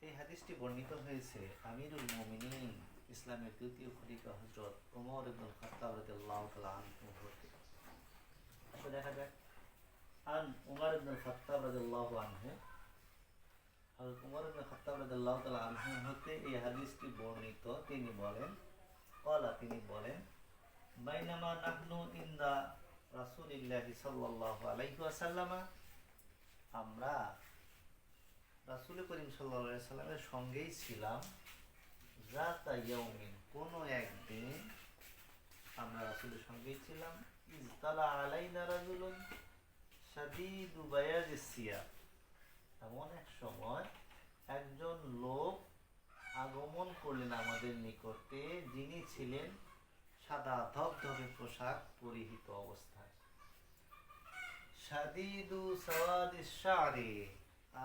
এই হাদিসটি বর্ণিত হয়েছে আমিরুল মুমিনিন ইসলামের দ্বিতীয় খলিফা হযরত ওমর ইবনুল খাত্তাব রাদিয়াল্লাহু তাআলা আনহু হতে। আসলে দেখা যাক আন ওমর ইবনুল খাত্তাব রাদিয়াল্লাহু আনহু, হযরত ওমর ইবনুল খাত্তাব রাদিয়াল্লাহু তাআলা আনহু হতে এই হাদিসটি বর্ণিত। তিনি বলেন, তিনি বলেন, বাইনামা নাহনু ইনদা রাসূলিল্লাহি সাল্লাল্লাহু আলাইহি ওয়াসাল্লাম, আমরা রাসূল করিম সাল্লাল্লাহু আলাইহি ওয়াসাল্লামের সঙ্গেই ছিলাম। যাতা ইয়াউমিন, কোনো একদিন আমরা রাসূলের সঙ্গেই ছিলাম। ইজতালা আলাইনা রাজুলুন শাদীদু বায়াজিস সিয়াব, এমন এক সময় একজন লোক আগমন করলেন আমাদের নিকটে, যিনি ছিলেন সাদা ধবধবে পোশাক পরিহিত অবস্থায়। শাদীদু সাওয়াদিস শা'রি,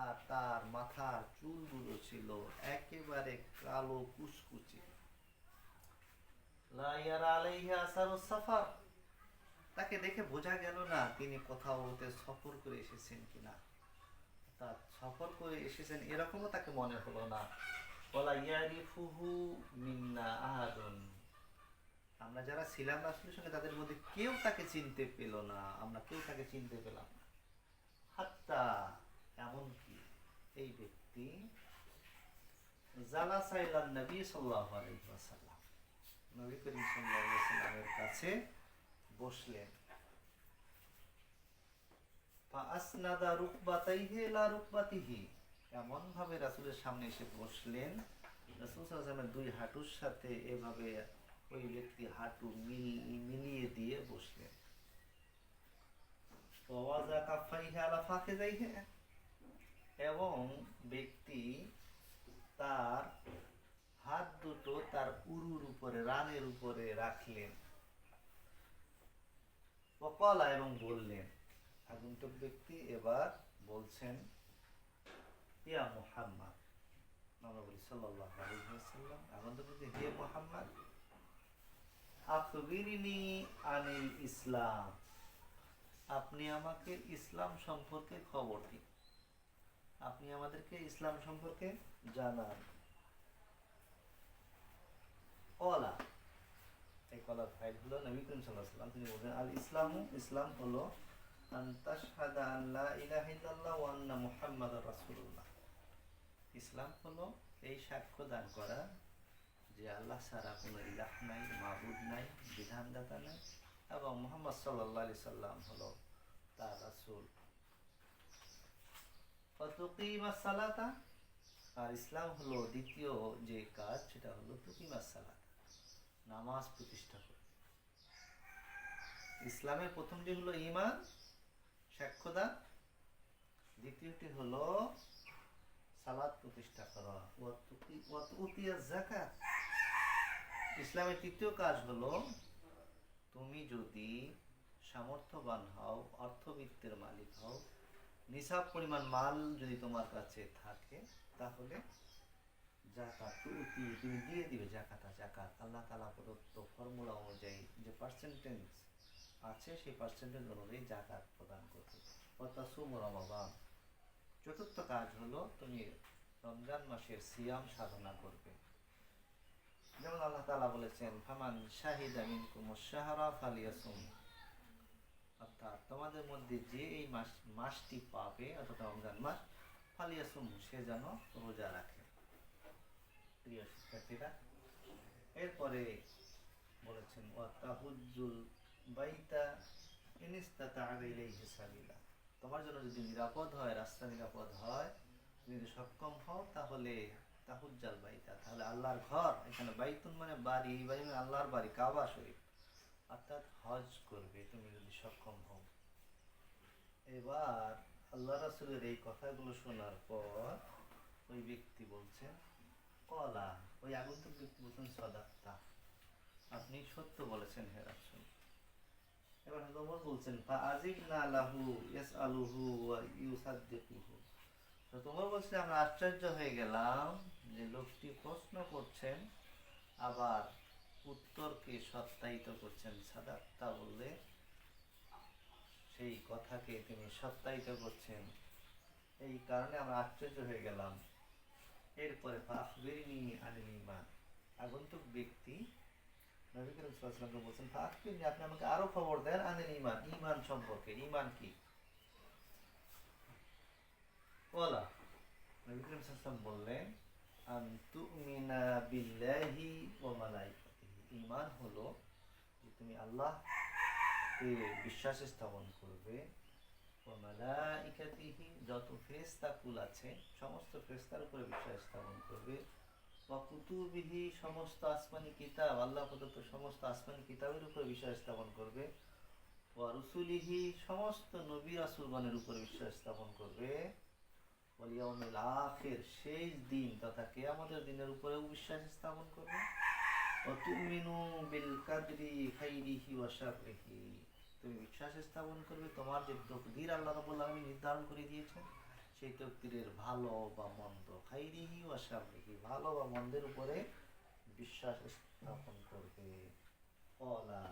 আর তার মাথার চুলগুলো ছিল একেবারে কালো কুচকুচে। লা ইয়ারা আলাইহি আসারুস সাফার, তাকে দেখে বোঝা গেল না তিনি কোথাও হতে সফর করে এসেছেন কিনা। অর্থাৎ সফর করে এসেছেন এরকমও তাকে মনে হলো না। ওয়ালা ইয়ারিফুহু মিন্না আহাদুন, আমরা যারা ছিলাম রাসূলের সঙ্গে তাদের মধ্যে কেউ তাকে চিনতে পেল না, আমরা কেউ তাকে চিনতে পেলাম না। হাত্তা, এমনকি এই ব্যক্তি জালাসা ইলান নবী সাল্লাল্লাহু আলাইহি ওয়াসাল্লাম, নবী করিম সাল্লাল্লাহু আলাইহি ওয়াসাল্লামের কাছে বসলেন। ফা আসনাদা রুকবাতাইহি ইলা রুকবাতিহি, এমন ভাবে রাসূলের সামনে এসে বসলেন, রাসূল সাল্লাল্লাহু আলাইহি ওয়াসাল্লামের দুই হাঁটুর সাথে এভাবে ওই ব্যক্তি হাঁটু মিলিয়ে দিয়ে বসলেন। ওয়াজা কাফাইহি আলা ফাখিযাইহি, এবং ব্যক্তি তার হাত দুটো তার উরুর উপরে, রানের উপরে রাখলেন। ওয়াকালা, এবং বললেন, আগন্তুক ব্যক্তি এবার বলছেন, ইয়া মুহাম্মদ, আমরা বলি সাল্লাল্লাহু আলাইহি ওয়াসাল্লাম, আগন্তুক ব্যক্তি, হে মুহাম্মদ, আখবিরনি আনিল ইসলাম, আপনি আমাকে ইসলাম সম্পর্কে খবর দিন, আপনি আমাদেরকে ইসলাম সম্পর্কে জানান। কলা, এই কলার ফাইল হলো নবী করিম সাল্লাল্লাহু আলাইহি ওয়াসাল্লাম, তিনি বলেন, আল ইসলামু, ইসলাম হলো আন তাশহাদা আন লা ইলাহা ইল্লাল্লাহ ওয়া আন্না মুহাম্মাদার রাসূলুল্লাহ, ইসলাম হলো এই সাক্ষ্য দান করা যে আল্লাহ ছাড়া কোনো ইলাহ নাই, মাবুদ নাই, বিধানদাতা নাই, এবং মুহাম্মদ সাল্লাল্লাহু আলাইহি সাল্লাম হলো তার রাসূল। ওয়া তুকিমাস সালাতা, আর ইসলাম হলো দ্বিতীয় যে কাজ, সেটা হলো তুকিমাস সালাত, নামাজ প্রতিষ্ঠা করে। ইসলামের প্রথমটি হলো ঈমান, সাক্ষ্যদান, দ্বিতীয়টি হলো সালাত প্রতিষ্ঠা করা। ওয়া তুতিয়াজ যাকাত, ইসলামের তৃতীয় কাজ হলো তুমি যদি সামর্থ্যবান হও, অর্থবিত্তের মালিক হও, নিসাব পরিমাণ মাল যদি তোমার কাছে থাকে, তাহলে জাকাত তুমি দিয়ে দিবে। জাকাত আল্লাহ তাআলা প্রদত্ত ফর্মুলা অনুযায়ী যে পার্সেন্টেজ আছে, সেই পার্সেন্টেজ অনুযায়ী জাকাত প্রদান করবে। অর্থাৎ রমাদান, চতুর্থ কাজ হলো তুমি রমজান মাসের সিয়াম সাধনা করবে। যেমন আল্লাহ তাআলা বলেছেন, ফামান শাহিদা মিনকুমুশ শাহরা ফালিয়াসুম, অর্থাৎ তোমাদের মধ্যে যে এই মাসটি পাবে, অর্থাৎ রমজান মাস, ফালিয়াসুম, সে যেন রোজা রাখে। প্রিয় শিক্ষার্থীরা, এরপরে বলেছেন, ওয়া তাহুজ্জুল বাইতা ইন ইসতাতা ইলাইহি সাবিলা, তোমার জন্য যদি নিরাপদ হয়, রাস্তা নিরাপদ হয়, তুমি যদি সক্ষম হও, তাহলে তাহুজ্জাল বাইতা, তাহলে আল্লাহর ঘর, এখানে বাইতুন মানে বাড়ি, এই বাড়ি মানে আল্লাহর বাড়ি, কাবা শরীফ, অর্থাৎ হজ করবে তুমি যদি সক্ষম হও। এবার আল্লাহ রাসূলের এই কথাগুলো শোনার পর ওই ব্যক্তি বলছেন, কলা, ওই আগন্তুক ব্যক্তি বলছেন, সাদাক্তা, আপনি সত্য বলেছেন হে রাসূল। এবার ওমর বলছেন, ফাআজিবনা লাহু ইয়াসআলুহু ওয়া ইউসাদ্দিকুহু, তো তোমরা বলছে আমরা আশ্চর্য হয়ে গেলাম যে লোকটি প্রশ্ন করছেন, আবার উত্তরকে সত্যায়িত করছেন। সাদাক্তা বললে সেই কথাকে তিনি সত্যায়িত করছেন, এই কারণে আমরা আশ্চর্য হয়ে গেলাম। এরপরে ফাখবিরনি আনিল ঈমান, আগন্তুক ব্যক্তি নবী করিম সাল্লাল্লাহু আলাইহি ওয়াসাল্লামকে বলছেন ফাখবিরনি, আপনি আমাকে আরো খবর দেন আনিল ঈমান, ঈমান সম্পর্কে। ঈমান কি? ওয়ালা নবী করিম সাল্লাল্লাহু আলাইহি ওয়াসাল্লাম বললেন আন তুমিনা বিল্লাহি ওয়া মালাইকাতিহি, ঈমান হলো যে তুমি আল্লাহকে বিশ্বাস স্থাপন করবে, ওয়া মালাইকাতিহি, যত ফেরেশতা কুল আছে সমস্ত ফেরেশতার উপরে বিশ্বাস স্থাপন করবে, ওয়া কুতুবিহি, সমস্ত আসমানি কিতাব আল্লাহ প্রদত্ত সমস্ত আসমানি কিতাবের উপরে বিশ্বাস স্থাপন করবে, ওয়া রুসুলিহি, সমস্ত নবী রাসূলগণের উপরে বিশ্বাস স্থাপন করবে, ওয়াল ইয়াউমিল আখির, শেষ দিন তথা কিয়ামতের দিনের উপরেও বিশ্বাস স্থাপন করবে, ওয়া তুমিনু বিল কাদরি খাইরিহি ওয়া শাররিহি, তুমি বিশ্বাস স্থাপন করবে তোমার যে তকদির আল্লাহ রাব্বুল আলামিন নির্ধারণ করে দিয়েছেন সেই তকদিরের ভালো বা মন্দ, খাইরিহি ওয়া শাররিহি, ভালো বা মন্দের উপরে বিশ্বাস স্থাপন করবে। কলা,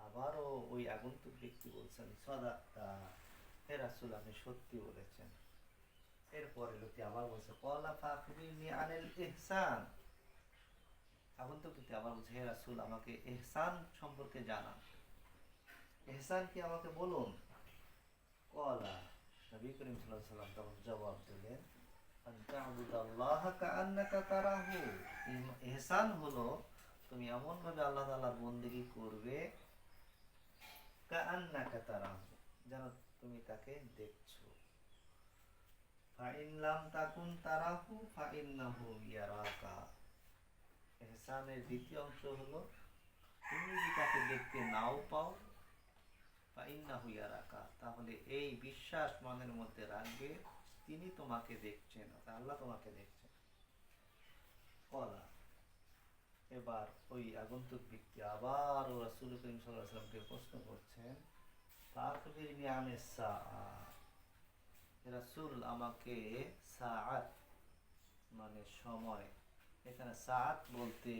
আবারও ওই আগন্তুক ব্যক্তি বলছেন সাদাক্তা, হে রাসূল আপনি সত্যি বলেছেন। এরপরে লোকটি আবার বলছে কলা ফাখবিরনি আনিল ইহসান, আগন্তুক ব্যক্তি আবার বলছে হে রাসূল আমাকে ইহসান সম্পর্কে জানান, ইহসান কি আমাকে বলুন। কলা, নবী করিম সাল্লাল্লাহু আলাইহি ওয়াসাল্লাম তখন জবাব দিলেন আন তা'বুদাল্লাহা কাআন্নাকা তারাহু, ইহসান হলো তুমি এমন ভাবে আল্লাহ তাআলার বন্দেগী করবে কাআন্নাকা তারাহু, যেন তুমি তাকে দেখছো, ফাইন লাম তাকুন তারাহু ফাইন্নাহু ইয়ারাকা, ইহসানের দ্বিতীয় অংশ হলো তুমি যদি তাকে দেখতে নাও পাও ফাইন্নাহু ইয়ারাকা, তাহলে এই বিশ্বাস মনের মধ্যে রাখবে তিনি তোমাকে দেখছেন, আল্লাহ তোমাকে দেখছেন। কলা, এবার ওই আগন্তুক ব্যক্তি আবার ও রাসূল করিম সাল্লাল্লাহু আলাইহি ওয়াসাল্লামকে প্রশ্ন করছেন ফাখবিরনি আনিস সাআ, রাসূল আমাকে সাআত মানে সময়, এখানে সাআত বলতে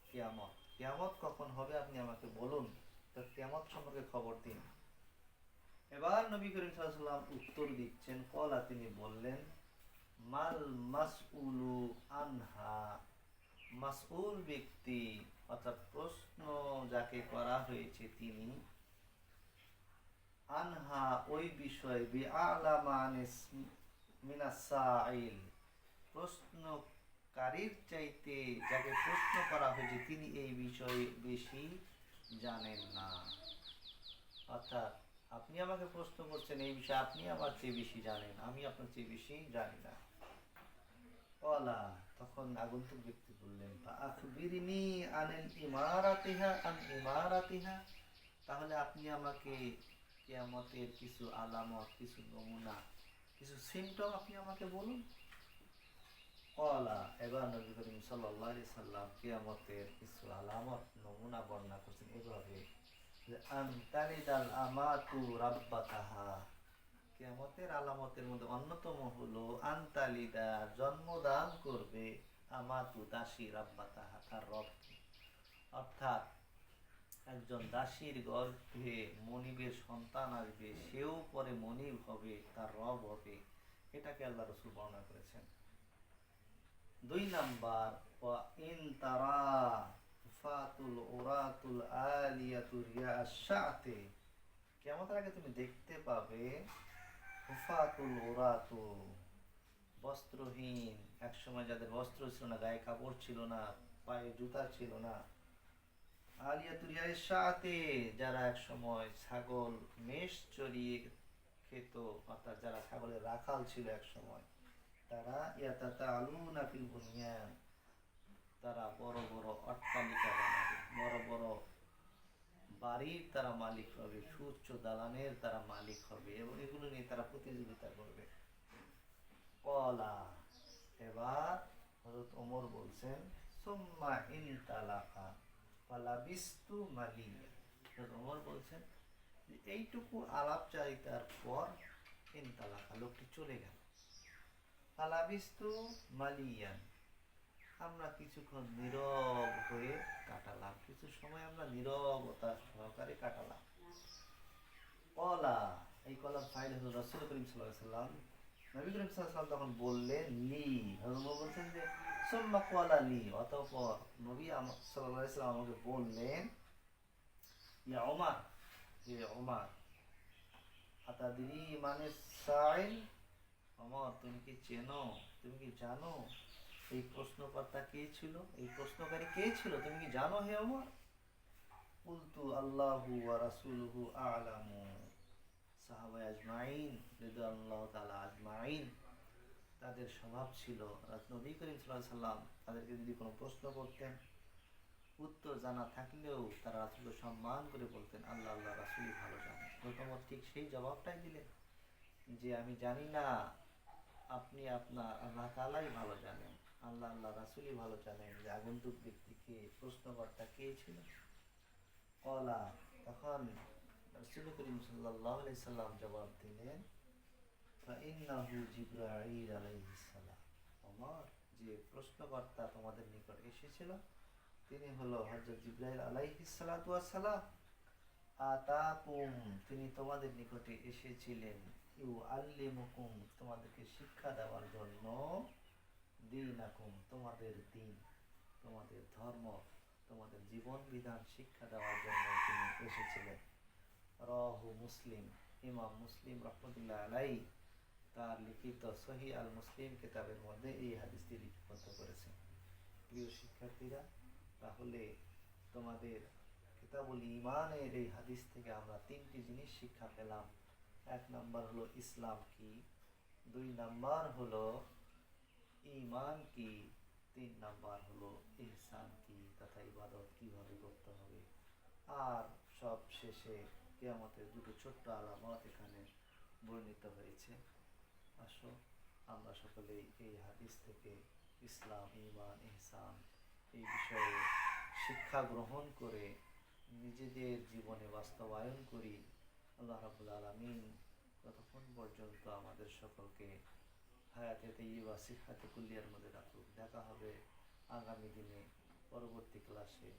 কিয়ামত, কিয়ামত কখন হবে আপনি আমাকে বলুন, তো কিয়ামত সম্পর্কে খবর দিন। এবার নবী করিম সাল্লাল্লাহু আলাইহি ওয়াসাল্লাম উত্তর দিচ্ছেন, কলা তিনি বললেন মাল মাসউলু আনহা, মাসউল ব্যক্তি অর্থাৎ প্রশ্ন যাকে করা হয়েছে তিনি, আনহা ওই বিষয় বিআলামা মিনাস সাইল, প্রশ্নকারীর চাইতে যাকে প্রশ্ন করা হয়েছে তিনি এই বিষয়ে বেশি জানেন না, অর্থাৎ আপনি আমাকে প্রশ্ন করছেন এই বিষয়ে আপনি আমার চেয়ে বেশি জানেন, আমি আপনার চেয়ে বেশি জানি না। কলা, তখন আগন্তুক ব্যক্তি বললেন ফাআখবিরনি আনিল ইমারাতিহা আন ইমারাতিহা, তাহলে আপনি আমাকে কিয়ামতের কিছু আলামত, কিছু নমুনা, কিছু সিম্পটম আপনি আমাকে বলুন। কলা, এবার নবী করিম সাল্লাল্লাহু আলাইহি সাল্লাম কিয়ামতের কিছু আলামত নমুনা বর্ণনা করছেন এভাবে যে আন তালিদাল আমাতু রাব্বাতাহা, কিয়ামতের আলামতের মধ্যে অন্যতম হলো আনতালিদা, জন্মদান করবে আমাতু দাসী রাব্বাতাহা, তার রবকে, অর্থাৎ একজন দাসীর গর্ভে মনিবের সন্তান আসবে, সেও পরে মনিব হবে, তার রব হবে, এটাকে আল্লাহ রাসূল বর্ণনা করেছেন। 2 নাম্বার ওয়া ইন তারা ফাতুল উরাতুল আলিয়াতু রিয়াশ শাতে, কিয়ামতের আগে তুমি দেখতে পাবে হুফাতুল উরাতু, বস্ত্রহীন, একসময় যাদের বস্ত্র ছিল না, গায়ে কাপড় ছিল না, পায়ে জুতা ছিল না, আলিয়াতুল রিয়াশ শাতে, যারা একসময় ছাগল মেষ চড়িয়ে খেত, অর্থাৎ যারা ছাগলের রাখাল ছিল একসময়, তারা ইয়াতাতাআলুনা ফিল বুনিয়ান, তারা বড় বড় অট্টালিকা বানাবে, বড় বড় বাড়ির তারা মালিক হবে, সুউচ্চ দালানের তারা মালিক হবে এবং এগুলো নিয়ে তারা প্রতিযোগিতা করবে। কলা, এবার হযরত ওমর বলছেন সুম্মা ইনতালাকা ফালাবিস্তু মালিয়া, হযরত ওমর বলছেন যে এইটুকু আলাপচারিতার পর ইনতালাকা, লোকটি চলে গেল, ফালাবিস্তু মালিয়ান, আমরা কিছুক্ষণ নীরব হয়ে কাটালাম, কিছু সময় আমরা নীরবতা সহকারে কাটালাম। কলা, এই কলার ফাইল হলো রাসূল করিম সাল্লাল্লাহু আলাইহি ওয়াসাল্লাম নবী করিম সাল্লাল্লাহু আলাইহি ওয়াসাল্লাম তখন বললেন লি, হযরত বলছেন যে সুম্মা ক্বালা লি, অতঃপর নবী সাল্লাল্লাহু আলাইহি ওয়াসাল্লাম আমাকে বললেন, ইয়া ওমর, হে ওমর, আতাদরি মানে সাইল, ওমর তুমি কি চেনো, তুমি কি জানো এই প্রশ্নকর্তা কে ছিল, এই প্রশ্নকারী কে ছিল, তুমি কি জানো হে ওমর? কুলতু আল্লাহু ওয়া রাসূলুহু আ'লামু। সাহাবা আজমাইন রাদিয়াল্লাহু তাআলা আজমাইন, তাদের স্বভাব ছিল নবী করিম সাল্লাল্লাহু আলাইহি সাল্লাম তাদেরকে যদি কোনো প্রশ্ন করতেন, উত্তর জানা থাকলেও তারা রাসূলকে সম্মান করে বলতেন আল্লাহ আল্লাহ রাসূলই ভালো জানেন। প্রথমত ঠিক সেই জবাবটাই দিলেন যে আমি জানি না, আপনি আপনার আল্লাহ তাআলাই ভালো জানেন, আল্লাহ আল্লাহ রাসূলই ভালো জানেন যে আগন্তুক ব্যক্তিকে প্রশ্নকর্তা কে ছিল। কলা, তখন রাসূল করিম সাল্লাল্লাহু আলাইহি সাল্লাম জবাব দিলেন, ফাইন্নাহু জিবরাঈল আলাইহিস সালাম। ওমর, যে প্রশ্নকর্তা তোমাদের নিকট এসেছিল তিনি হলো হযরত জিবরাইল আলাইহিস সালাতু ওয়াস সালাম। আতাকুম, তিনি তোমাদের নিকটে এসেছিলেন, ইউআল্লিমুকুম, তোমাদেরকে শিক্ষা দেওয়ার জন্য, দীনাকুম, তোমাদের দিন, তোমাদের ধর্ম, তোমাদের জীবন বিধান শিক্ষা দেওয়ার জন্য তিনি এসেছিলেন। রাহু মুসলিম, ইমাম মুসলিম রহমতুল্লাহ আলাইহি তার লিখিত সহিহ আল মুসলিম কিতাবের মধ্যে এই হাদিসটি লিপিবদ্ধ করেছেন। প্রিয় শিক্ষার্থীরা, তাহলে তোমাদের কিতাবুল ঈমানের এই হাদিস থেকে আমরা তিনটি জিনিস শিক্ষা পেলাম। এক নাম্বার হলো ইসলাম কি, দুই নাম্বার হলো ঈমান কি, তিন নাম্বার হলো ইহসান কি তথা ইবাদত কিভাবে করতে হবে। আর সব শেষে কিয়ামতের দুটো ছোট্ট আলামত এখানে বর্ণিত হয়েছে। আসো আমরা সকলেই এই হাদিস থেকে ইসলাম, ঈমান, ইহসান এই বিষয়ে শিক্ষা গ্রহণ করে নিজেদের জীবনে বাস্তবায়ন করি। আল্লাহ রাব্বুল আলামিন ততক্ষণ পর্যন্ত আমাদের সকলকে হায়াতে তাইয়্যিবা সিহহাতে কুল্লিয়ার মধ্যে রাখুক। দেখা হবে আগামী দিনে পরবর্তী ক্লাসে।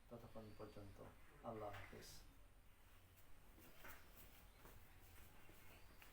ততক্ষণ পর্যন্ত আল্লাহ হাফেজ।